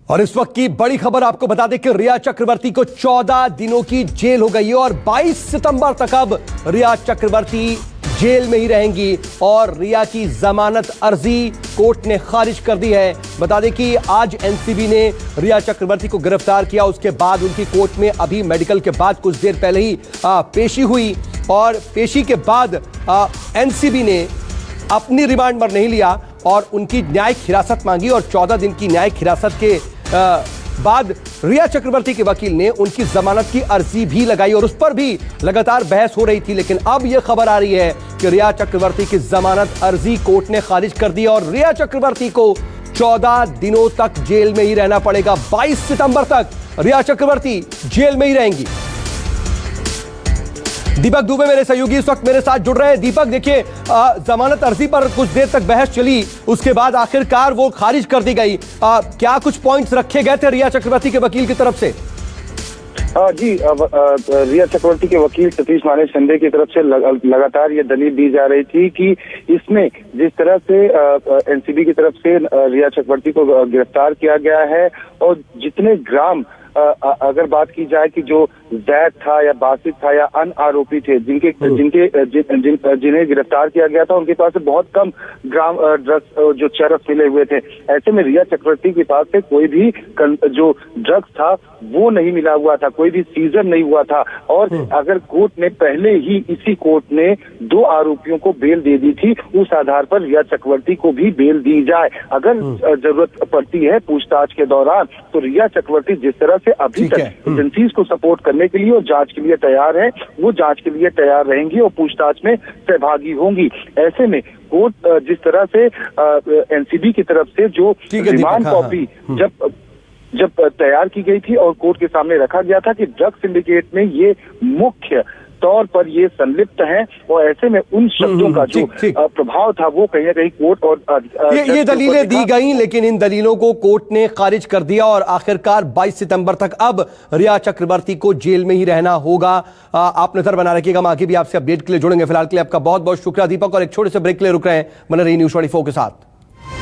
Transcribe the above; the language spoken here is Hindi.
और इस वक्त की बड़ी खबर आपको बता दें कि रिया चक्रवर्ती को 14 दिनों की जेल हो गई है और 22 सितंबर तक अब रिया चक्रवर्ती जेल में ही रहेंगी और रिया की जमानत अर्जी कोर्ट ने खारिज कर दी है। बता दें कि आज एनसीबी ने रिया चक्रवर्ती को गिरफ्तार किया, उसके बाद उनकी कोर्ट में अभी मेडिकल के बाद कुछ देर पहले ही पेशी हुई और पेशी के बाद एनसीबी ने अपनी रिमांड पर नहीं लिया और उनकी न्यायिक हिरासत मांगी और 14 दिन की न्यायिक हिरासत के बाद रिया चक्रवर्ती के वकील ने उनकी जमानत की अर्जी भी लगाई और उस पर भी लगातार बहस हो रही थी। लेकिन अब यह खबर आ रही है कि रिया चक्रवर्ती की जमानत अर्जी कोर्ट ने खारिज कर दी और रिया चक्रवर्ती को 14 दिनों तक जेल में ही रहना पड़ेगा। 22 सितंबर तक रिया चक्रवर्ती जेल में ही रहेंगी। दीपक दुबे मेरे सहयोगी इस वक्त मेरे साथ जुड़ रहे हैं। दीपक, देखिए, जमानत अर्जी पर कुछ देर तक बहस चली, उसके बाद आखिरकार वो खारिज कर दी गई। क्या कुछ पॉइंट्स रखे गए थे रिया चक्रवर्ती के वकील की तरफ से? जी, रिया चक्रवर्ती के वकील सतीश माने शिंदे की तरफ से लगातार ये दलील दी जा रही थी कि इसमें जिस तरह से एनसीबी की तरफ से रिया चक्रवर्ती को गिरफ्तार किया गया है और जितने ग्राम अगर बात की जाए कि जो जैद था या बासित था या अन्य आरोपी थे जिन्हें गिरफ्तार किया गया था, उनके पास से बहुत कम ग्राम ड्रग्स जो चरस मिले हुए थे। ऐसे में रिया चक्रवर्ती के पास से कोई भी जो ड्रग्स था वो नहीं मिला हुआ था, कोई भी सीजन नहीं हुआ था और अगर कोर्ट ने पहले ही इसी कोर्ट ने 2 आरोपियों को बेल दे दी थी, उस आधार पर रिया चक्रवर्ती को भी बेल दी जाए। अगर जरूरत पड़ती है पूछताछ के दौरान तो रिया चक्रवर्ती जिस तरह से अभी तक एजेंसीज को सपोर्ट करने के लिए और जांच के लिए तैयार है, वो जांच के लिए तैयार रहेंगी और पूछताछ में सहभागी होंगी। ऐसे में कोर्ट जिस तरह से एनसीबी की तरफ से जो रिमांड कॉपी जब तैयार की गई थी और कोर्ट के सामने रखा गया था कि ड्रग सिंडिकेट में ये मुख्य तौर पर ये संलिप्त हैं और ऐसे में उन शब्दों का जो प्रभाव था वो कहीं ना कहीं कोर्ट और ये दलीलें दी गई, लेकिन इन दलीलों को कोर्ट ने खारिज कर दिया और आखिरकार 22 सितंबर तक अब रिया चक्रवर्ती को जेल में ही रहना होगा। आप नजर बना रखिएगा, हम आगे भी आपसे अपडेट के लिए जुड़ेंगे। फिलहाल के लिए आपका बहुत बहुत शुक्रिया दीपक, और एक छोटे से ब्रेक के लिए रुक रहे हैं। बने रहिए न्यूज़ 24 के साथ।